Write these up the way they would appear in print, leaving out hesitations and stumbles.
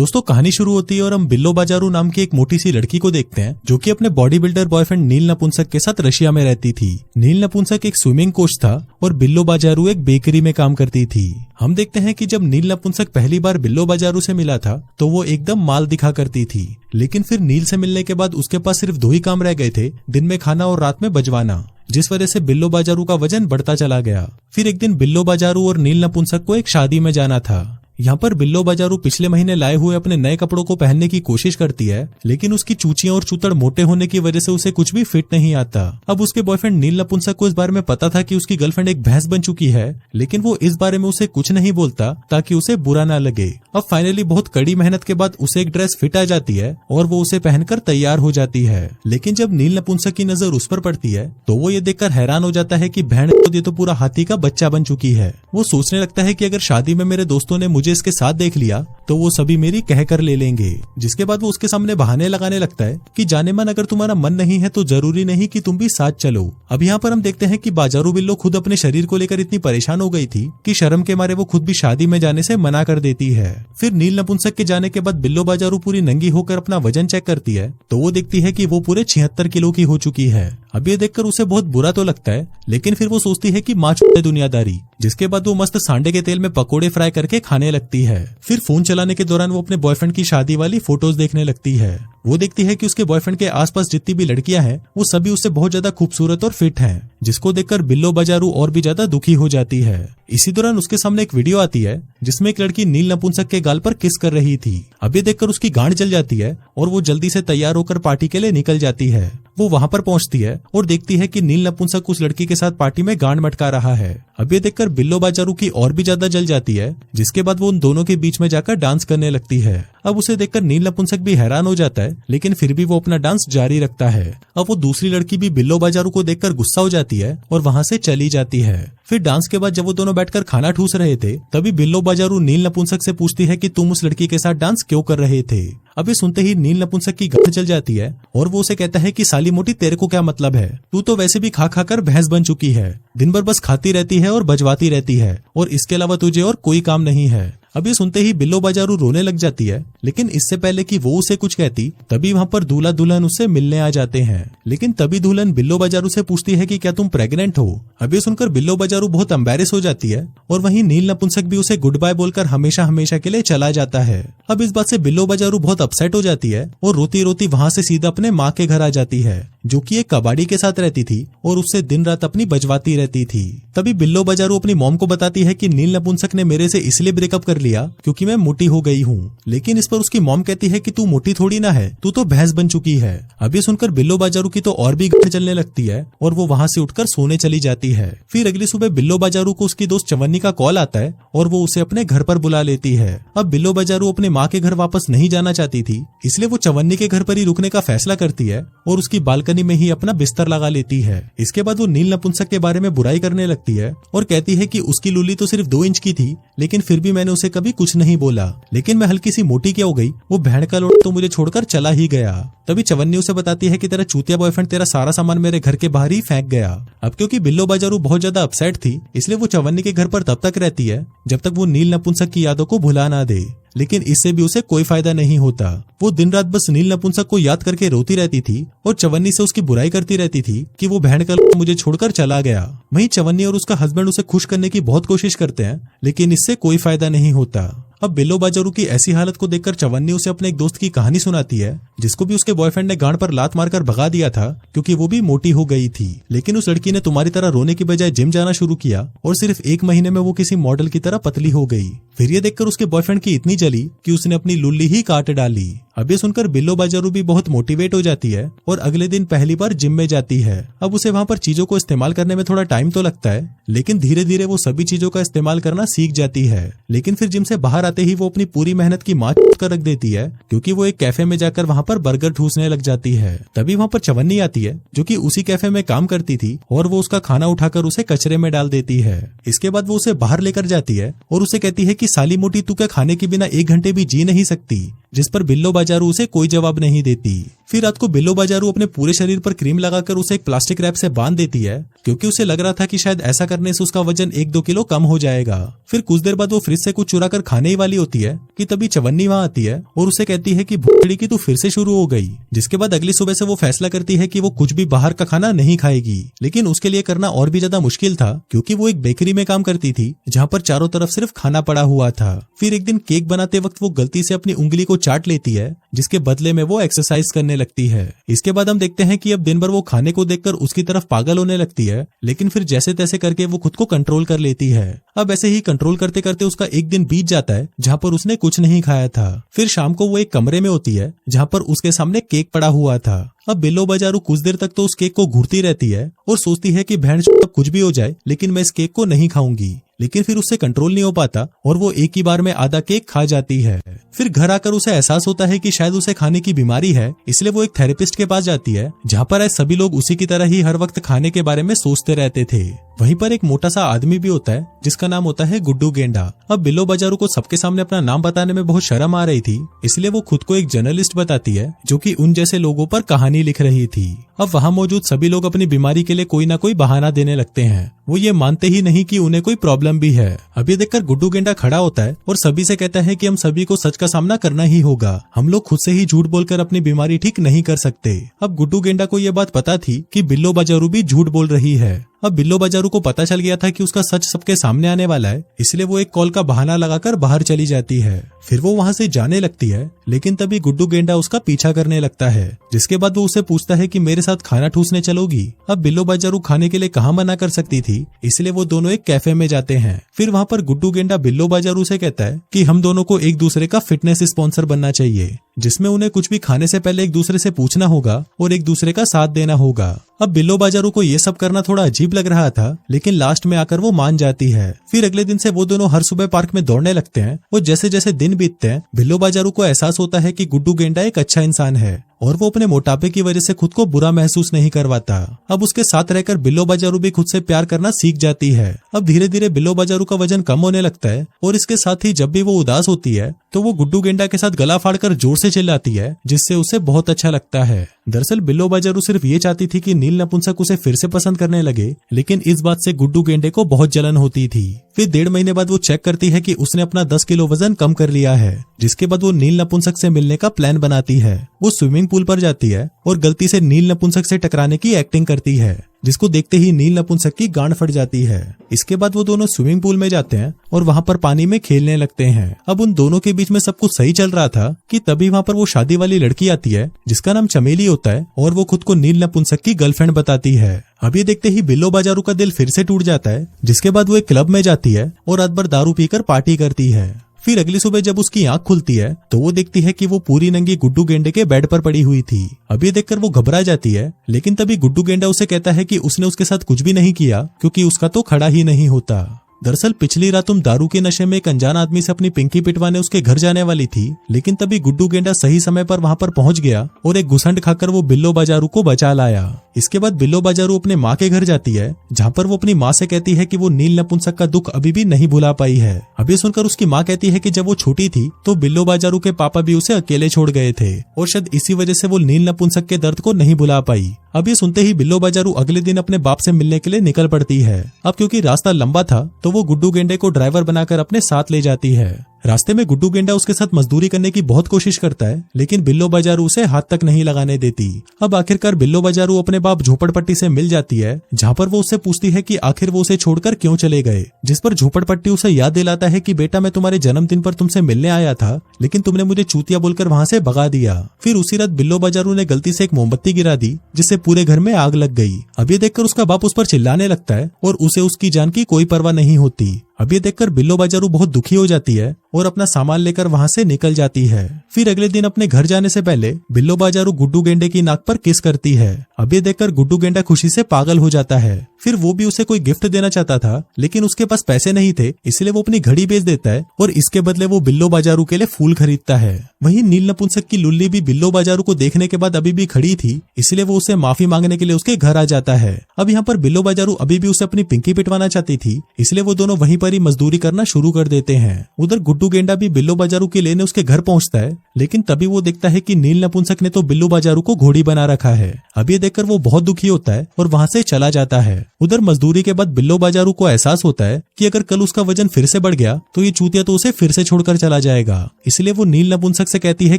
दोस्तों कहानी शुरू होती है और हम बिल्लो बाजारू नाम की एक मोटी सी लड़की को देखते हैं जो कि अपने बॉडी बिल्डर बॉयफ्रेंड नील नपुंसक के साथ रशिया में रहती थी। नील नपुंसक एक स्विमिंग कोच था और बिल्लो बाजारू एक बेकरी में काम करती थी। हम देखते हैं कि जब नील नपुंसक पहली बार बिल्लो बाजारू से मिला था तो वो एकदम माल दिखा करती थी, लेकिन फिर नील से मिलने के बाद उसके पास सिर्फ 2 ही काम रह गए थे, दिन में खाना और रात में बजवाना, जिस वजह से बिल्लो बाजारू का वजन बढ़ता चला गया। फिर एक दिन बिल्लो बाजारू और नील नपुंसक को एक शादी में जाना था। यहाँ पर बिल्लो बाजारू पिछले महीने लाए हुए अपने नए कपड़ों को पहनने की कोशिश करती है, लेकिन उसकी चूचियां और चूतड़ मोटे होने की वजह से उसे कुछ भी फिट नहीं आता। अब उसके बॉयफ्रेंड नील नपुंसक को इस बारे में पता था कि उसकी गर्लफ्रेंड एक भैंस बन चुकी है, लेकिन वो इस बारे में उसे कुछ नहीं बोलता ताकि उसे बुरा ना लगे। अब फाइनली बहुत कड़ी मेहनत के बाद उसे एक ड्रेस फिट आ जाती है और वो उसे पहनकर तैयार हो जाती है। लेकिन जब नील नपुंसक की नजर उस पर पड़ती है तो वो ये देखकर हैरान हो जाता है कि बहन ये तो पूरा हाथी का बच्चा बन चुकी है। वो सोचने लगता है कि अगर शादी में मेरे दोस्तों ने मुझे इसके साथ देख लिया तो वो सभी मेरी कहकर ले लेंगे। जिसके बाद वो उसके सामने बहाने लगाने लगता है कि जाने मन अगर तुम्हारा मन नहीं है तो जरूरी नहीं कि तुम भी साथ चलो। अब यहाँ पर हम देखते हैं कि बाजारू बिल्लो खुद अपने शरीर को लेकर इतनी परेशान हो गई थी कि शर्म के मारे वो खुद भी शादी में जाने से मना कर देती है। फिर नील नपुंसक के जाने के बाद बिल्लो बाजारू पूरी नंगी होकर अपना वजन चेक करती है तो वो देखती है कि वो पूरे 76 किलो की हो चुकी है। अब ये देखकर उसे बहुत बुरा तो लगता है, लेकिन फिर वो सोचती है कि माँ छूटे दुनियादारी। जिसके बाद वो मस्त सांडे के तेल में पकोड़े फ्राई करके खाने लगती है। फिर फोन चलाने के दौरान वो अपने बॉयफ्रेंड की शादी वाली फोटोज देखने लगती है। वो देखती है कि उसके बॉयफ्रेंड के आसपास जितनी भी लड़कियां हैं वो सभी उससे बहुत ज्यादा खूबसूरत और फिट हैं, जिसको देखकर बिल्लो बाजारू और भी ज्यादा दुखी हो जाती है। इसी दौरान उसके सामने एक वीडियो आती है जिसमें एक लड़की नील नपुंसक के गाल पर किस कर रही थी। अब ये देखकर उसकी गांड जल जाती है और वो जल्दी से तैयार होकर पार्टी के लिए निकल जाती है। वो वहां पर पहुंचती है और देखती है कि नील नपुंसक उस लड़की के साथ पार्टी में गांड मटका रहा है। अब ये देखकर बिल्लो बाजारू की और भी ज्यादा जल जाती है, जिसके बाद वो उन दोनों के बीच में जाकर डांस करने लगती है। अब उसे देखकर नील नपुंसक भी हैरान हो जाता है, लेकिन फिर भी वो अपना डांस जारी रखता है। अब वो दूसरी लड़की भी बिल्लो बाजारू को देखकर गुस्सा हो जाती है और वहां से चली जाती है। फिर डांस के बाद जब वो दोनों बैठकर खाना ठूस रहे थे तभी बिल्लो बाजारू नील नपुंसक से पूछती है कि तुम उस लड़की के साथ डांस क्यों कर रहे थे। अब ये सुनते ही नील नपुंसक की गांड जल जाती है और वो उसे कहता है कि साली मोटी तेरे को क्या मतलब है, तू तो वैसे भी खा खा कर भैंस बन चुकी है, दिन भर बस खाती रहती है और बजवाती रहती है और इसके अलावा तुझे और कोई काम नहीं है। अब ये सुनते ही बिल्लो बाजारू रोने लग जाती है, लेकिन इससे पहले कि वो उसे कुछ कहती तभी वहाँ पर दूल्हा दुल्हन उससे मिलने आ जाते हैं। लेकिन तभी दुल्हन बिल्लो बाजारू से पूछती है कि क्या तुम प्रेग्नेंट हो। अब ये सुनकर बिल्लो बाजारू बहुत एम्बैरेस हो जाती है और वहीं नील नपुंसक भी उसे गुड बाय बोलकर हमेशा हमेशा के लिए चला जाता है। अब इस बात से बिल्लो बाजारू बहुत अपसेट हो जाती है और रोती रोती वहाँ से सीधा अपने माँ के घर आ जाती है, जो कि एक कबाड़ी के साथ रहती थी और उससे दिन रात अपनी बजवाती रहती थी। तभी बिल्लो बाजारू अपनी मॉम को बताती है कि नील नपुंसक ने मेरे से इसलिए ब्रेकअप कर लिया क्योंकि मैं मोटी हो गई हूँ। लेकिन इस पर उसकी मॉम कहती है कि तू मोटी थोड़ी ना है, तू तो भैंस बन चुकी है। अब ये सुनकर बिल्लो बाजारू की तो और भी गांड जलने लगती है और वो वहाँ से उठकर सोने चली जाती है। फिर अगली सुबह बिल्लो बाजारू को उसकी दोस्त चवन्नी का कॉल आता है और वो उसे अपने घर पर बुला लेती है। अब बिल्लो बाजारू अपने माँ के घर वापस नहीं जाना चाहती थी, इसलिए वो चवन्नी के घर पर ही रुकने का फैसला करती है और उसकी बालकनी में ही अपना बिस्तर लगा लेती है। इसके बाद वो नील नपुंसक के बारे में बुराई करने लगती है और कहती है कि उसकी लूली तो सिर्फ 2 इंच की थी, लेकिन फिर भी मैंने उसे कभी कुछ नहीं बोला, लेकिन मैं हल्की सी मोटी क्या हो गई, वो भेड़ का लोट तो मुझे छोड़कर चला ही गया। तभी चवन्नी उसे बताती है कि तेरा चूतिया बॉयफ्रेंड तेरा सारा सामान मेरे घर के बाहर ही फेंक गया। अब क्योंकि बिल्लो बाजारू बहुत ज्यादा अपसेट थी, इसलिए वो चवन्नी के घर पर तब तक रहती है जब तक वो नील नपुंसक की यादों को भुला ना दे। लेकिन इससे भी उसे कोई फायदा नहीं होता। वो दिन रात बस नील नपुंसक को याद करके रोती रहती थी और चवन्नी से उसकी बुराई करती रहती थी कि वो बहन का मुझे छोड़कर चला गया। वहीं चवन्नी और उसका हस्बैंड उसे खुश करने की बहुत कोशिश करते हैं, लेकिन इससे कोई फायदा नहीं होता। अब बिल्लो बाजारू की ऐसी हालत को देखकर चवन्नी उसे अपने एक दोस्त की कहानी सुनाती है, जिसको भी उसके बॉयफ्रेंड ने गांड पर लात मारकर भगा दिया था क्योंकि वो भी मोटी हो गई थी। लेकिन उस लड़की ने तुम्हारी तरह रोने की बजाय जिम जाना शुरू किया और सिर्फ 1 महीने में वो किसी मॉडल की तरह पतली हो गई। फिर ये देखकर उसके बॉयफ्रेंड की इतनी जली कि उसने अपनी लुल्ली ही काट डाली। अब ये सुनकर बिल्लो बाजारू भी बहुत मोटिवेट हो जाती है और अगले दिन पहली बार जिम में जाती है। अब उसे वहाँ पर चीजों को इस्तेमाल करने में थोड़ा टाइम तो लगता है, लेकिन धीरे धीरे वो सभी चीजों का इस्तेमाल करना सीख जाती है। लेकिन फिर जिम से बाहर आते ही वो अपनी पूरी मेहनत की माँ कर रख देती है, क्योंकि वो एक कैफे में जाकर वहाँ पर बर्गर ठूसने लग जाती है। तभी वहाँ पर चवन्नी आती है जो कि उसी कैफे में काम करती थी और वो उसका खाना उठाकर उसे कचरे में डाल देती है। इसके बाद वो उसे बाहर लेकर जाती है और उसे कहती है कि साली मोटी तू क्या खाने के बिना 1 घंटे भी जी नहीं सकती, जिस पर बिल्लो बाजारू उसे कोई जवाब नहीं देती। फिर रात को बिल्लो बाजारू अपने पूरे शरीर पर क्रीम लगाकर उसे एक प्लास्टिक रैप से बांध देती है, क्योंकि उसे लग रहा था कि शायद ऐसा करने से उसका वजन 1-2 किलो कम हो जाएगा। फिर कुछ देर बाद वो फ्रिज से कुछ चुरा कर खाने ही वाली होती है कि तभी चवन्नी वहाँ आती है और उसे कहती है कि भूखड़ी की तू फिर से शुरू हो गई। जिसके बाद अगली सुबह से वो फैसला करती है कि वो कुछ भी बाहर का खाना नहीं खाएगी, लेकिन उसके लिए करना और भी ज्यादा मुश्किल था, क्योंकि वो एक बेकरी में काम करती थी जहाँ पर चारों तरफ सिर्फ खाना पड़ा हुआ था। फिर एक दिन केक बनाते वक्त वो गलती से अपनी उंगली को चाट लेती है, जिसके बदले में वो एक्सरसाइज करने लगती है। इसके बाद हम देखते हैं कि अब दिन भर वो खाने को देखकर उसकी तरफ पागल होने लगती है, लेकिन फिर जैसे तैसे करके वो खुद को कंट्रोल कर लेती है। अब ऐसे ही कंट्रोल करते करते उसका एक दिन बीत जाता है जहाँ पर उसने कुछ नहीं खाया था। फिर शाम को वो एक कमरे में होती है जहाँ पर उसके सामने केक पड़ा हुआ था। अब बिल्लो बाजारू कुछ देर तक तो उस केक को घूरती रहती है और सोचती है कि बहन कुछ भी हो जाए, लेकिन मैं इस केक को नहीं खाऊंगी। लेकिन फिर उससे कंट्रोल नहीं हो पाता और वो एक ही बार में आधा केक खा जाती है। फिर घर आकर उसे एहसास होता है कि शायद उसे खाने की बीमारी है, इसलिए वो एक थेरेपिस्ट के पास जाती है, जहाँ पर सभी लोग उसी की तरह ही हर वक्त खाने के बारे में सोचते रहते थे। वहीं पर एक मोटा सा आदमी भी होता है जिसका नाम होता है गुड्डू गेंडा। अब बिल्लो बाजारू को सबके सामने अपना नाम बताने में बहुत शर्म आ रही थी, इसलिए वो खुद को एक जर्नलिस्ट बताती है जो कि उन जैसे लोगों पर कहानी लिख रही थी। अब वहाँ मौजूद सभी लोग अपनी बीमारी के लिए कोई ना कोई बहाना देने लगते हैं। वो ये मानते ही नहीं कि उन्हें कोई प्रॉब्लम भी है। अब ये देखकर गुड्डू गेंडा खड़ा होता है और सभी से कहता है कि हम सभी को सच का सामना करना ही होगा। हम लोग खुद से ही झूठ बोलकर अपनी बीमारी ठीक नहीं कर सकते। अब गुड्डू गेंडा को ये बात पता थी कि बिल्लो बाजारू भी झूठ बोल रही है। अब बिल्लो बाजारू को पता चल गया था कि उसका सच सबके सामने आने वाला है, इसलिए वो एक कॉल का बहाना लगाकर बाहर चली जाती है। फिर वो वहाँ से जाने लगती है, लेकिन तभी गुड्डू गेंडा उसका पीछा करने लगता है। जिसके बाद वो उसे पूछता है कि मेरे साथ खाना ठूसने चलोगी। अब बिल्लो बाजारू खाने के लिए कहाँ मना कर सकती थी, इसलिए वो दोनों एक कैफे में जाते हैं। फिर वहाँ पर गुड्डू गेंडा बिल्लो बाजारू से कहता है कि हम दोनों को एक दूसरे का फिटनेस स्पॉन्सर बनना चाहिए, जिसमें उन्हें कुछ भी खाने से पहले एक दूसरे से पूछना होगा और एक दूसरे का साथ देना होगा। अब बिल्लो बाजारू को ये सब करना थोड़ा अजीब लग रहा था, लेकिन लास्ट में आकर वो मान जाती है। फिर अगले दिन से वो दोनों हर सुबह पार्क में दौड़ने लगते हैं और जैसे जैसे दिन बीतते हैं बिल्लो बाजारू को एहसास होता है कि गुड्डू गेंडा एक अच्छा इंसान है और वो अपने मोटापे की वजह से खुद को बुरा महसूस नहीं करवाता। अब उसके साथ रहकर बिल्लो बाजारू भी खुद से प्यार करना सीख जाती है। अब धीरे धीरे बिल्लो बाजारू का वजन कम होने लगता है और इसके साथ ही जब भी वो उदास होती है तो वो गुड्डू गेंडा के साथ गला फाड़कर जोर से चिल्लाती है, जिससे उसे बहुत अच्छा लगता है। दरअसल बिल्लो बाजारू सिर्फ ये चाहती थी कि नील नपुंसक उसे फिर से पसंद करने लगे, लेकिन इस बात से गुड्डू गेंडे को बहुत जलन होती थी। फिर 1.5 महीने बाद वो चेक करती है कि उसने अपना 10 किलो वजन कम कर लिया है, जिसके बाद वो नील नपुंसक से मिलने का प्लान बनाती है। वो स्विमिंग पूल पर जाती है और गलती से नील नपुंसक से टकराने की एक्टिंग करती है, जिसको देखते ही नील नपुंसक की गांड फट जाती है। इसके बाद वो दोनों स्विमिंग पूल में जाते हैं और वहाँ पर पानी में खेलने लगते हैं। अब उन दोनों के बीच में सब कुछ सही चल रहा था कि तभी वहाँ पर वो शादी वाली लड़की आती है जिसका नाम चमेली होता है और वो खुद को नील नपुंसक की गर्लफ्रेंड बताती है। अब ये देखते ही बिल्लो बाजारू का दिल फिर से टूट जाता है, जिसके बाद वो एक क्लब में जाती है और रात भर दारू पीकर पार्टी करती है। फिर अगली सुबह जब उसकी आंख खुलती है तो वो देखती है कि वो पूरी नंगी गुड्डू गेंडे के बेड पर पड़ी हुई थी। अब ये देखकर वो घबरा जाती है, लेकिन तभी गुड्डू गेंडा उसे कहता है कि उसने उसके साथ कुछ भी नहीं किया, क्योंकि उसका तो खड़ा ही नहीं होता। दरअसल पिछली रात तुम दारू के नशे में एक अनजान आदमी से अपनी पिंकी पिटवाने उसके घर जाने वाली थी, लेकिन तभी गुड्डू गेंडा सही समय पर वहाँ पर पहुँच गया और एक घुसंड खाकर वो बिल्लो बाजारू को बचा लाया। इसके बाद बिल्लो बाजारू अपने माँ के घर जाती है, जहाँ पर वो अपनी माँ से कहती है कि वो नील नपुंसक का दुख अभी भी नहीं भुला पाई है। अब ये सुनकर उसकी माँ कहती है कि जब वो छोटी थी तो बिल्लो बाजारू के पापा भी उसे अकेले छोड़ गए थे और शायद इसी वजह से वो नील नपुंसक के दर्द को नहीं भुला पाई। अब ये सुनते ही बिल्लो बाजारू अगले दिन अपने बाप से मिलने के लिए निकल पड़ती है। अब क्योंकि रास्ता लंबा था तो वो गुड्डू गेंडे को ड्राइवर बनाकर अपने साथ ले जाती है। रास्ते में गुड्डू गेंडा उसके साथ मजदूरी करने की बहुत कोशिश करता है, लेकिन बिल्लो बाजारू उसे हाथ तक नहीं लगाने देती। अब आखिरकार बिल्लो बाजारू अपने बाप झोपड़पट्टी से मिल जाती है, जहाँ पर वो उससे पूछती है कि आखिर वो उसे छोड़कर क्यों चले गए। जिस पर झोपड़पट्टी उसे याद दिलाता है कि बेटा मैं तुम्हारे जन्मदिन पर तुमसे मिलने आया था, लेकिन तुमने मुझे चूतिया बोलकर वहाँ से भगा दिया। फिर उसी रात बिल्लो बाजारू ने गलती से एक मोमबत्ती गिरा दी, जिससे पूरे घर में आग लग गई। अब ये देखकर उसका बाप उस पर चिल्लाने लगता है और उसे उसकी जान की कोई परवाह नहीं होती। अब ये देखकर बिल्लो बाजारू बहुत दुखी हो जाती है और अपना सामान लेकर वहाँ से निकल जाती है। फिर अगले दिन अपने घर जाने से पहले बिल्लो बाजारू गुड्डू गेंडे की नाक पर किस करती है। अब ये देखकर गुड्डू गेंडा खुशी से पागल हो जाता है। फिर वो भी उसे कोई गिफ्ट देना चाहता था, लेकिन उसके पास पैसे नहीं थे, इसलिए वो अपनी घड़ी बेच देता है और इसके बदले वो बिल्लो बाजारू के लिए फूल खरीदता है। वहीं नील नपुंसक की लुल्ली भी बिल्लो बाजारू को देखने के बाद अभी भी खड़ी थी, इसलिए वो उसे माफी मांगने के लिए उसके घर आ जाता है। अब यहाँ पर बिल्लो बाजारू अभी भी उसे अपनी पिंकी पिटवाना चाहती थी, इसलिए वो दोनों वहीं पर ही मजदूरी करना शुरू कर देते हैं। उधर गुड्डू गेंडा भी बिल्लो बाजारू के लेने उसके घर पहुंचता है, लेकिन तभी वो देखता है कि नील नपुंसक ने तो बिल्लो बाजारू को घोड़ी बना रखा है। अब ये देखकर वो बहुत दुखी होता है और वहां से चला जाता है। उधर मजदूरी के बाद बिल्लो बाजारू को एहसास होता है कि अगर कल उसका वजन फिर से बढ़ गया तो ये चूतिया तो उसे फिर से छोड़कर चला जाएगा, इसलिए वो नील नपुंसक से कहती है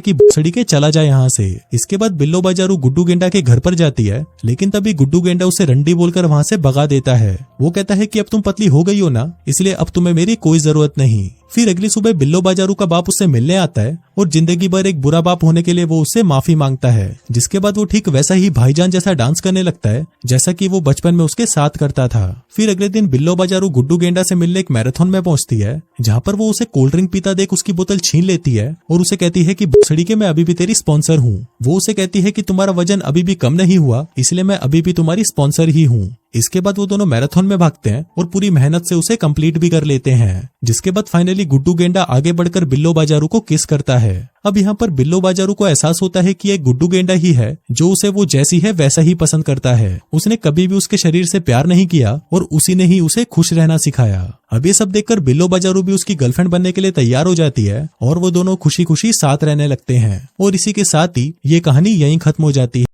कि भोसड़ी के चला जाए यहाँ से। इसके बाद बिल्लो बाजारू गुड्डू गेंडा के घर पर जाती है, लेकिन तभी गुड्डू गेंडा उसे रंडी बोलकर वहां से भगा देता है। वो कहता है कि अब तुम पतली हो गई हो ना, इसलिए अब तुम्हें मेरी कोई जरूरत नहीं। फिर अगली सुबह बिल्लो बाजारू का बाप उससे मिलने आता है और जिंदगी भर एक बुरा बाप होने के लिए वो उससे माफी मांगता है, जिसके बाद वो ठीक वैसा ही भाईजान जैसा डांस करने लगता है जैसा कि वो बचपन में उसके साथ करता था। फिर अगले दिन बिल्लो बाजारू गुड्डू गेंडा से मिलने एक मैराथन में पहुंचती है, जहां पर वो उसे कोल्ड ड्रिंक पीता देख उसकी बोतल छीन लेती है और उसे कहती है कि भोसड़ी के मैं अभी भी तेरी स्पॉन्सर हूँ। वो उसे कहती है कि तुम्हारा वजन अभी भी कम नहीं हुआ, इसलिए मैं अभी भी तुम्हारी स्पॉन्सर ही हूँ। इसके बाद वो दोनों मैराथन में भागते हैं और पूरी मेहनत से उसे कंप्लीट भी कर लेते हैं, जिसके बाद फाइनली गुड्डू गेंडा आगे बढ़कर बिल्लो बाजारू को किस करता है। अब यहाँ पर बिल्लो बाजारू को एहसास होता है कि एक गुड्डू गेंडा ही है जो उसे वो जैसी है वैसा ही पसंद करता है। उसने कभी भी उसके शरीर से प्यार नहीं किया और उसी ने ही उसे खुश रहना सिखाया। अब ये सब देखकर बिल्लो बाजारू भी उसकी गर्लफ्रेंड बनने के लिए तैयार हो जाती है और वो दोनों खुशी खुशी साथ रहने लगते हैं। और इसी के साथ ही ये कहानी यहीं खत्म हो जाती है।